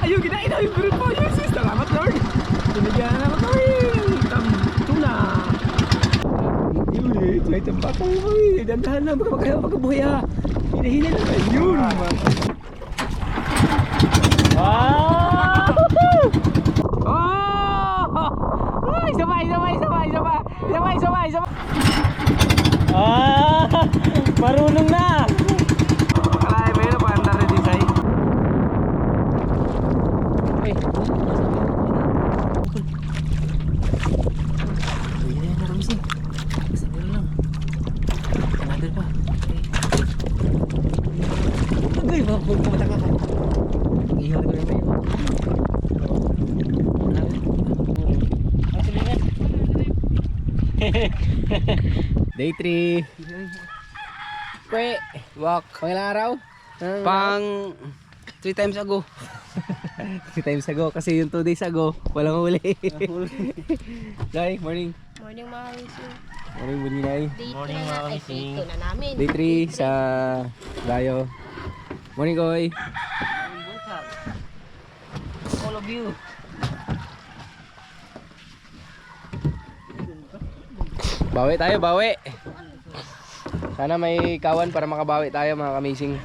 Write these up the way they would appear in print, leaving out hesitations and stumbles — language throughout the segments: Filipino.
Ayun, kinain namin pero po yun sis. Salamat Lord. Binigyan na naman kami. Tuna. Yun eh. May tambak kami po eh. Dandahan na magkabuhay ha. Hinahina lang kayo. Yun. Wow! Oh! Ay, sabay. Ah! Marunong na! Kalay, mayroon pa ang narin disay. Ay! Uy, na yan na kami sing. Sabi lang. Another pa. Agay, pumataka ka. Ihaw na kami mayroon. Day 3. Kwe, walk. Pangilang araw? Pang 3 times ago. 3 times ago kasi yung 2 days ago walang huli. Day, morning. Morning mga wising. Morning, Nay. Morning mga wising. Day 2 na namin. Day 3 sa Layo. Morning, Koy. All of you. Bawi tayo, bawi. Sana may kawan para makabawi tayo mga kamising.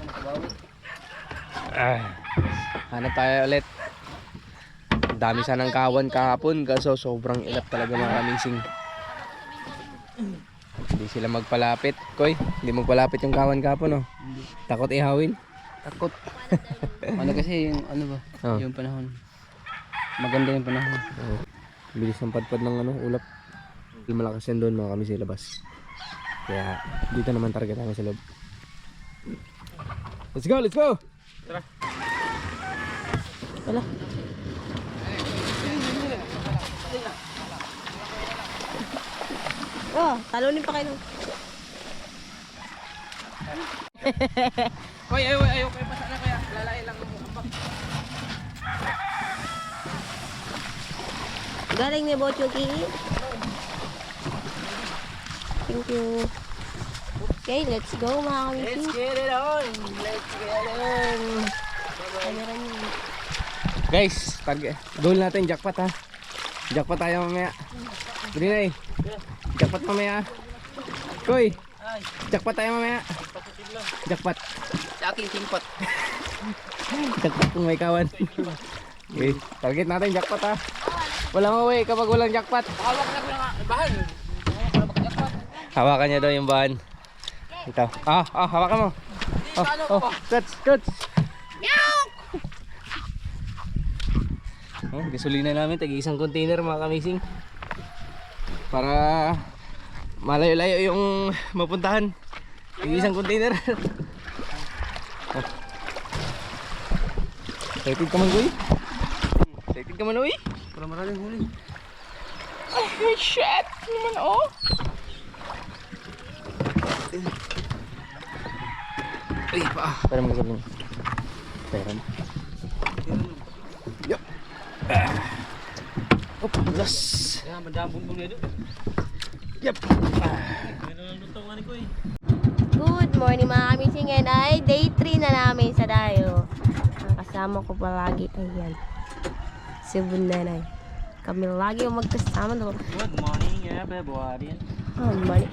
Hanap tayo ulit. Ang dami sanang kawan kahapon kaso sobrang ilap talaga mga kamising. Hindi sila magpalapit. Koy, hindi magpalapit yung kawan kahapon oh. Takot ihawin. Takot. Ano kasi yung ano ba? Oh. Yung panahon. Maganda yung panahon. Bilis ng padpad ng ano, ulap. Malakas yan doon mga kami sa labas. Kaya dito naman target namin sa loob. Let's go, let's go! Tara. Wala. Oh, talunin pa kayo. Hoy, ayaw kayo pa sana kaya. Lalay lang ang ambak. Galing ni Bochuki. Thank you. Okay, let's go mga kamising. Let's get it on! Let's get it on! Kamera niyo. Guys, goal natin, jackpot ha. Jackpot tayo mamaya. Brinay, jackpot mamaya. Koy, jackpot tayo mamaya. Jackpot. Sa aking timpot. Jackpot kung may kawan. Okay, target natin, jackpot ha. Walang uwi kapag walang jackpot. Hawak na ko ng bahan. Hawakan niya daw yung bahan. Ito. Hawakan mo. Cuts. Gasolina namin, tagi-isang container mga kamising. Para malayo-layo yung mapuntahan. Tagi-isang container. Excited ka man, Uy? Excited ka man, Uy? Para maraming huli. Ay, shit! Naman, oh! Ay, pa. Pera mo gasolina. Pera mo. Yup. Oh, plus. Kaya madambong mo nito. Yup. Good morning mga kamising. Ngayon ay day 3 na namin sa Dayo. Ang kasama ko palagi. Ayan. Si Bundanay. Kami lagi yung magkasama. Good morning, everybody. Oh, morning.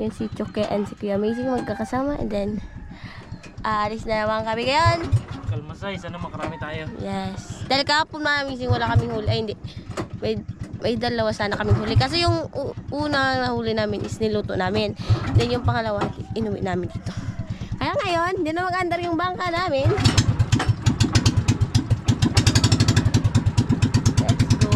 Yan si Choke and si Kuya Amazing magkakasama. And then, aalis na naman kami ngayon. Kalmasay, sana makarami tayo. Yes. Dahil kahapon mga Amazing wala kaming huli. Ay hindi. May dalawa sana kaming huli. Kasi yung una na huli namin is niluto namin. Then yung pangalawa, inuwi namin dito. Kaya ngayon, hindi na mag-andar yung bangka namin. Let's go.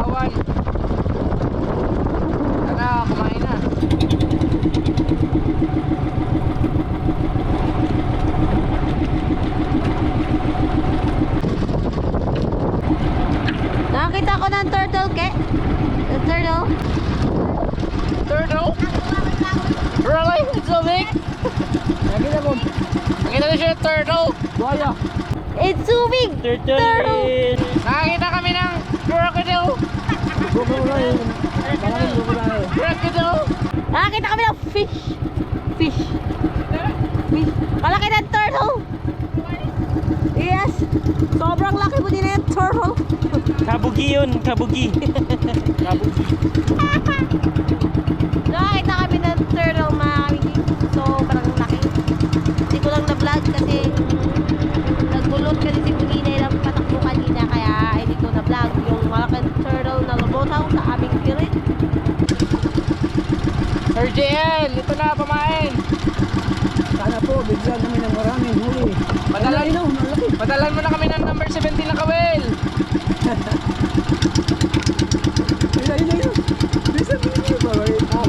sabawan. Tara, kumain na. Nakakita ko ng turtle, ke? The turtle? Turtle? Really? It's so big? Nakita ko. Nakita na siya yung turtle. Buhaya. It's so big! Turtle! Nakakita kami ng crocodile. Crocodile. Maraming crocodile. Crocodile. Nakakita kami ng fish! Fish! Fish! Kalaki ng turtle! Yes! Sobrang laki po din yung turtle! Kabugi yun, kabugi. Kabugi. Nakakita kami ng turtle, mga kamiking. Sobrang laki. Hindi ko lang na-vlog kasi nagulot kasi si Pugina ng patakbo kanina, kaya hindi ko na-vlog yung malaking turtle na lumutaw sa aming pilit. Sir JL, ito na, pamain. Sana po, bigyan kami ng maraming huli. Padalan, Ayun, malaki. padalan mo na kami ng number 17 na kawel. Ayun. Bisa video ba? Oh.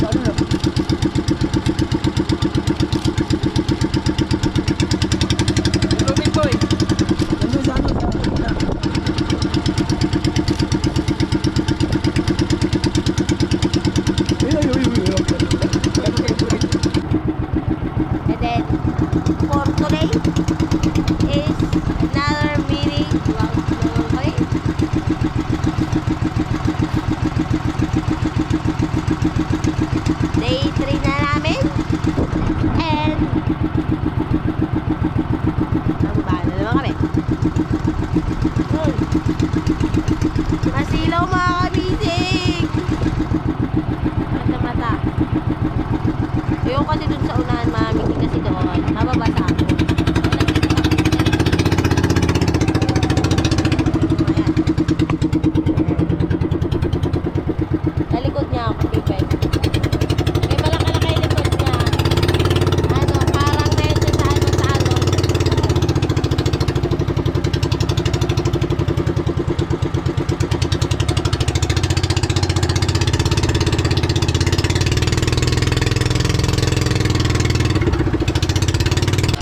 Paano na? Lubid ko eh. Nandun sa ano, sa kapila. Ayun. And then, for today is another meeting. Okay? Day 3 na namin. And nababa na naman kami. Masilaw, mga kabisig! Mata-mata. Ayoko kasi dun sa unahan, mami, kasi doon mababasa ako. Ayan. Sa likod niya ako, Pipe. May malaki-laki yung likod niya. Ano, parang medyo sa ano.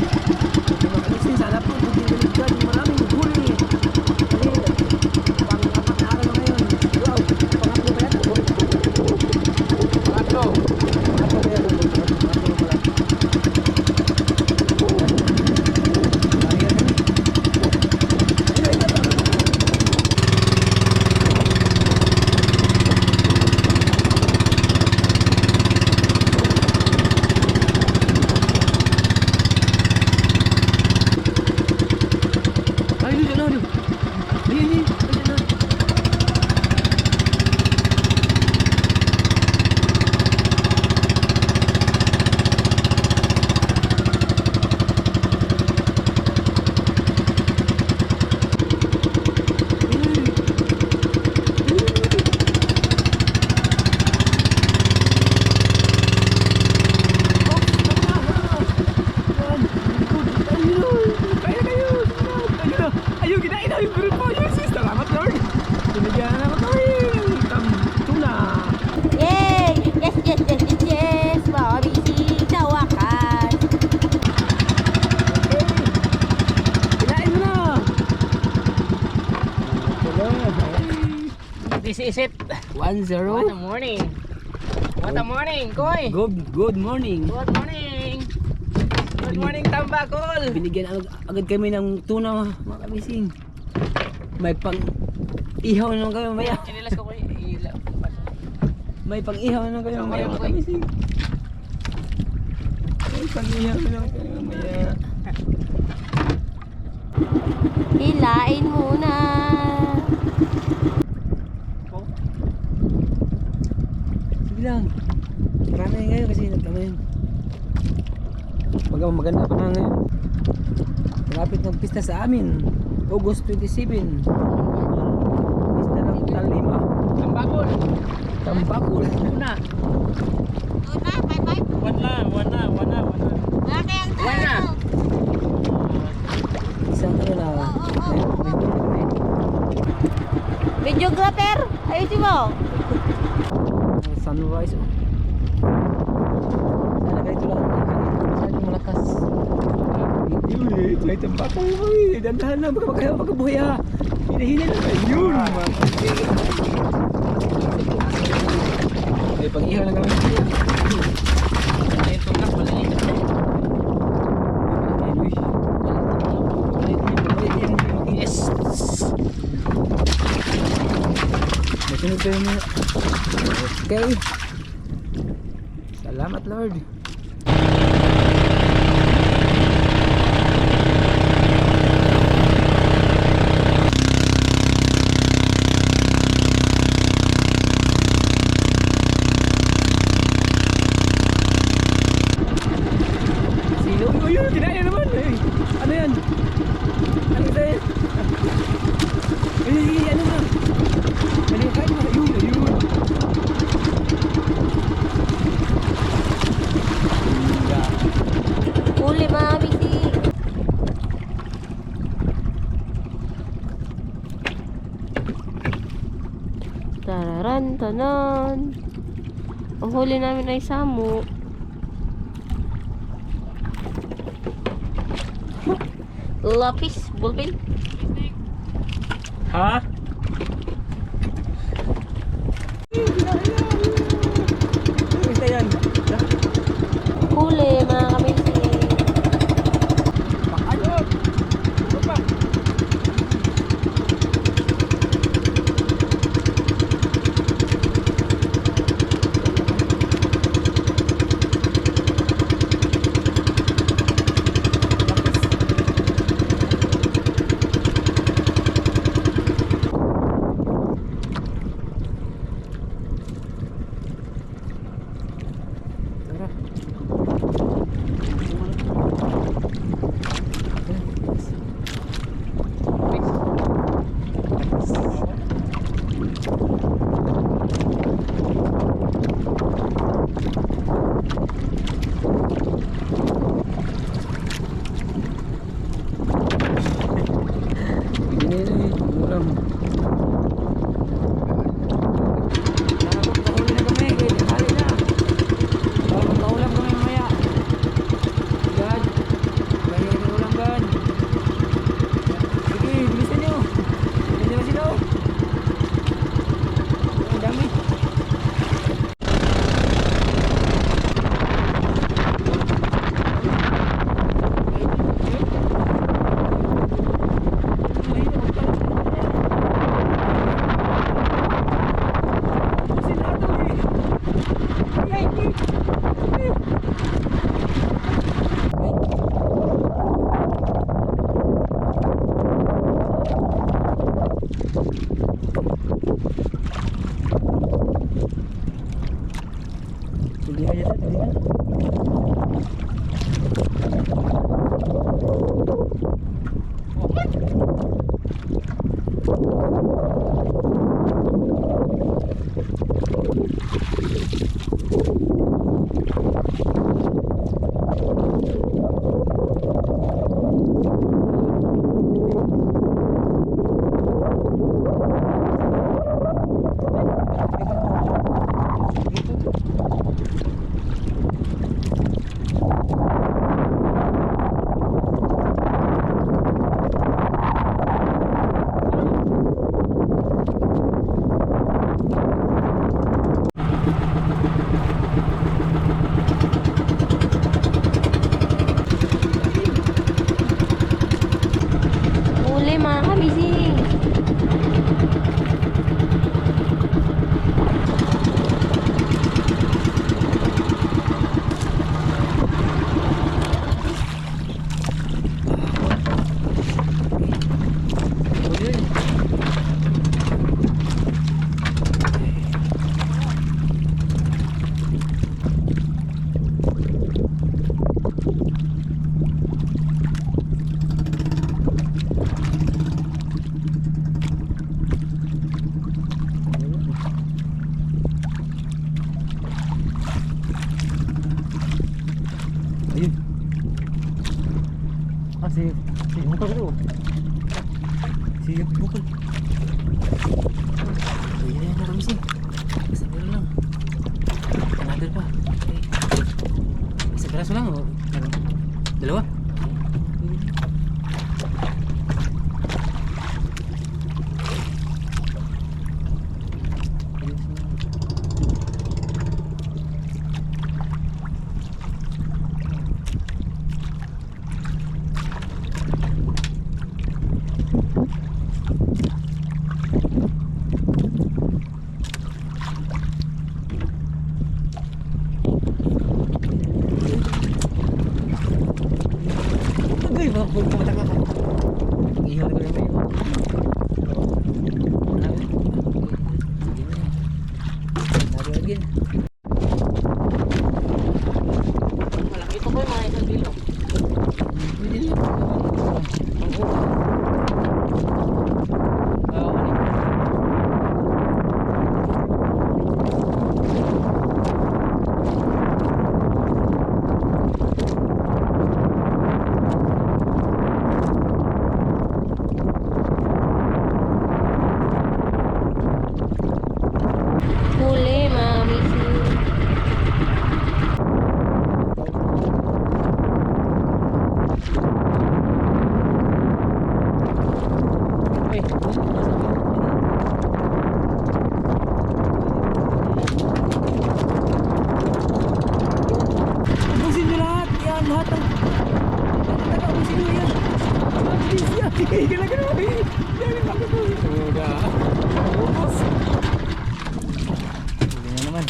Makalisin, sana po, bigyan maraming huli. Kasi, pang-apat na araw na ngayon. Wow, pangatlo ba yan? Pangatlo. Pangatlo ba yan? Pangatlo pala. Lagi yan kami. Ayun, ayun. Ayun. Ayun, kinain na yung grupo. Yes, salamat Lord. Binigyan na naman kami ng tuna. Yay! Yes! Mga kabisig, sa wakas. Kinain mo na. This is it. 1-0. What a morning. What a morning, Koy. Good morning. Good morning. Good morning, Tambakol. Binigyan agad kami ng tuna, mga kabising. May pang ihaw naman kayo maya. Chinilas ko, Koy. Ilaw. May pang ihaw naman kayo maya, mga Mamaya, kabising. May pang ihaw naman kayo maya. Hilain muna. Sige lang. Marami ngayon kasi nagkamayin. Maganda pa na ngayon. Malapit ng pista sa amin. August 27. Pista ng Talima. Tambakol. Tambakol. Tuna. Tuna, bye-bye. Wala. Malaki ang Wala. turtle. Isang ano na. May huli na kami. water. Ayusin mo. Sunrise. Oh. Sana ganito lang ang hangin. Masyadong malakas. Yun may tambakol dandahan lang baka makabuhay ha. Hinahinay lang ayun. May pag-ihaw lang kami. Ito nga, malaliit. Yes. Nasunod tayo mo. Okay. Salamat Lord. Sino? Ayun, kinaya naman. Eh. Ano yan? Ano ito yan? Ano na? Malingkay mo. Ayun, ayun. Huli mga bisi. Tararan, tanan. Ang huli namin ay samo. Lapis, ballpen. Ha? Ano ito yan? Huli mga kabisi. Ayun! Ano pa? Hindi aja tadi kan. Huli mga kabisi. Ayun. Ah, si bukal itu. Si bukal. Peraso lang o? Ano? Dalawa? Agay, pumatang ka. Ihaw na ko lang kayo. Nabi again. Malaki ito ko yung mga isang kilo. Pwede rin. Huli, mga kamising. Uy, ubusin nyo lahat. Yan, lahat ng... Ubusin nyo yan. Ubusin nyo yan. Kailan ka naman eh. Yan yung bakit mo. Suga. Ubus. Huli na naman.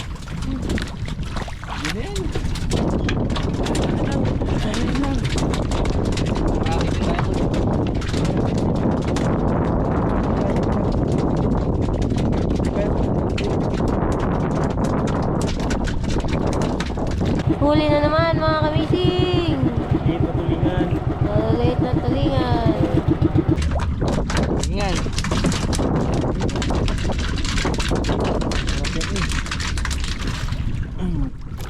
Yun na yan. Ayun lang. Marami din tayo. Huli na naman, mga kamising. Dito tulingan. Maliit na tulingan. Tulingan.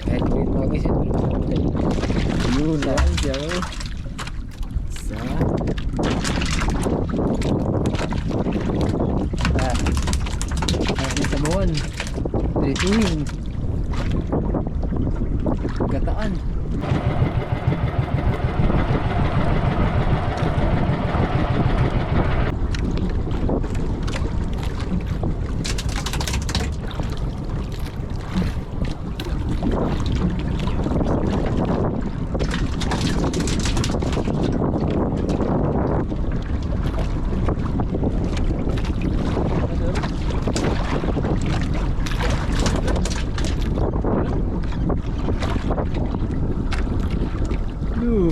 Kahit hindi mo mag-isip. Yun lang siya. Sa... Sa buwan. Dirituhin. Gataan.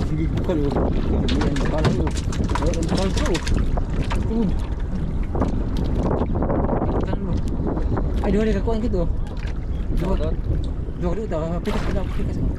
Sige ko kayo. Yan pala yo. Ang pangso. Ay, dua ka kuan gitu. Dua dito, pitas ka daw, pitas mo.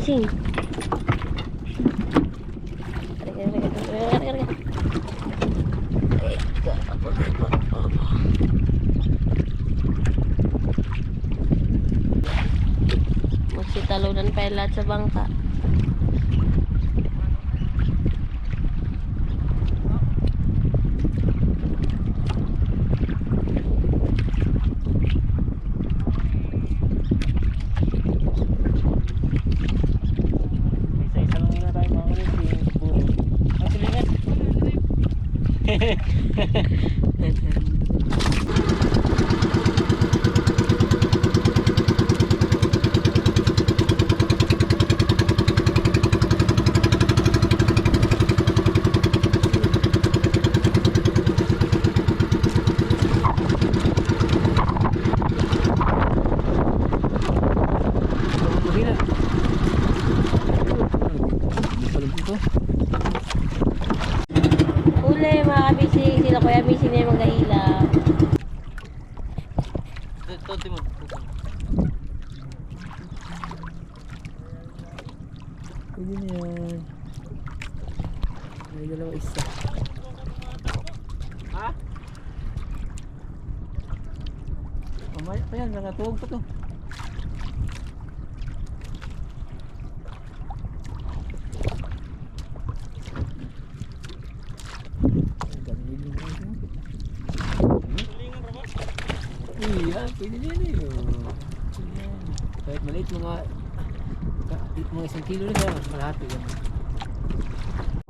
kamising. Magsitalunan pa yung lahat sa bangka. Isa-isa lang muna tayo mga kamising. Puro. Ang silingan. Uli mga kabising, sila kuya bising na yung mag-ailaw. Ito, Timon. Pwede na yan. May dalawa isa. Ha? Mamaya pa yan, nakatuwag pa to. Iya, pwede na yan eh. Yan. Kahit maliit mga isang kilo na siya, malahati yan.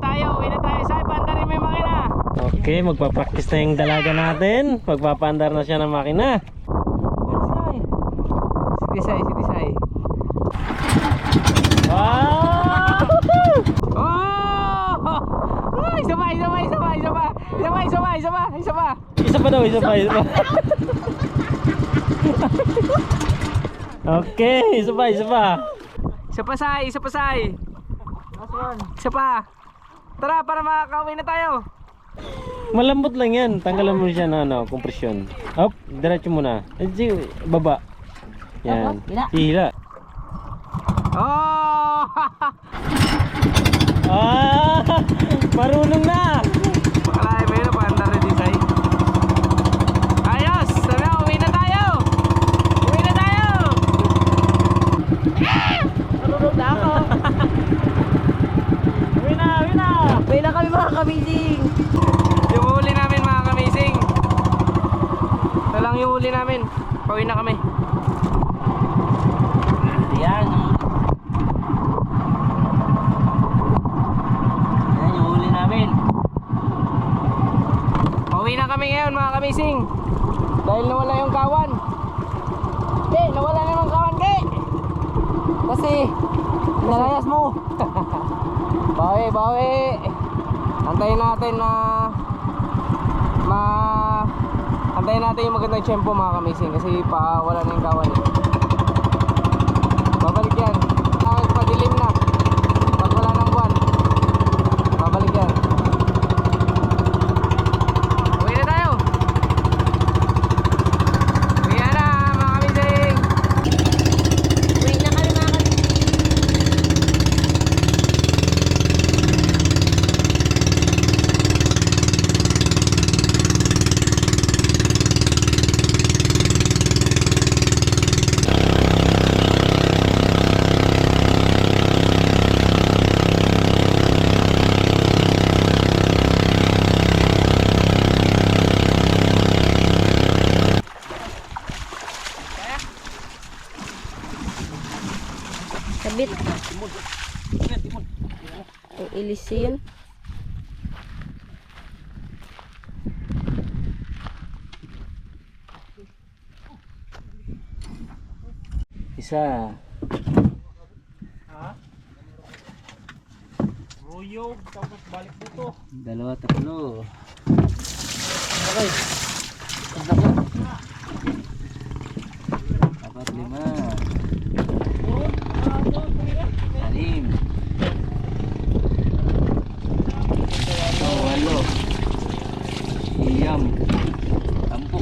Tayo, uwi na tayo sa ipandar yung may makina. Okay, magpa-practice na yung dalaga natin. Magpapaandar na siya ng makina. Sitisay, sitisay. Wow! Oh! Isa pa. Isa pa daw, isa pa. Okay, isa pa. Isa pa, say. Isa pa. Tara, para makakauwi na tayo. Malambot lang yan. Tanggalan mo siya na kompresyon. Hop, diretso muna. Baba. Yan. Hihila. Oh! Ah! Marunong na! Makalaya mo yun, paandar na di, say. Ayos! Sabi ako, uwi na tayo! Marunong na ako. Uwi na! Uwi na kami mga kabising. Yung huli namin mga kamising. Ito lang yung huli namin. Pauwi na kami. Yan. Yan yung huli namin. Pauwi na kami ngayon mga kamising. Dahil nawala yung kawan. Nawala na yung kawan, kasi nalayas mo. Bawi. Antayin natin na antayin natin yung magandang tiyempo mga kamising, kasi wala na yung kawan. Babalik yan. Padilim na. Pag wala ng buwan, babalik yan. Uwi na tayo. Uwi na mga kamising. Uwi na kami mga kabising. Kabit. Ang ilis yun. Isa. Ruyog, tapos balik dito. Dalawa, tatlo. Okay. Apat, lima. Anim. Walo. Siyam. Sampu.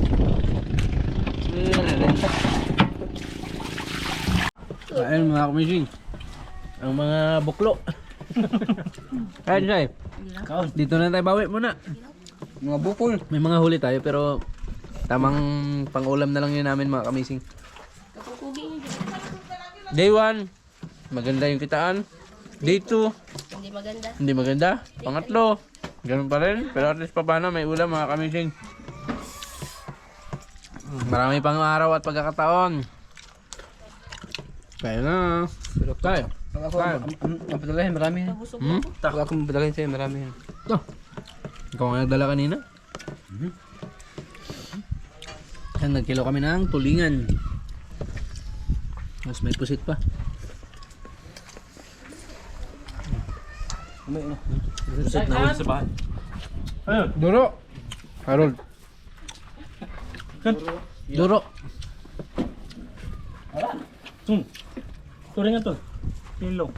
Ayun mga kamising. ang mga buklo. Kaya Jai, Kaon. dito na tayo bawi muna. Mga bukol. May mga huli tayo pero tamang pang-ulam na lang yun namin mga kamising. Kapukugi nyo dyan. Day 1, maganda yung kitaan. Day 2, Hindi maganda. hindi maganda. Pangatlo, ganun pa rin. Pero at least pa paano may ulam mga kamising. Marami pang araw at pagkakataon. Kaya na. Pero tayo. Ako, ang padalahin, marami yan. Hmm? Ako padalahin sa'yo, marami yan. Ito. Ikaw nga nagdala kanina. Yan, nagkilo kami ng tulingan. Mas may pusit pa. Pusit na huli sa bahay. Ayun. Duro. Harold. Duro. Turingan to. Pilong.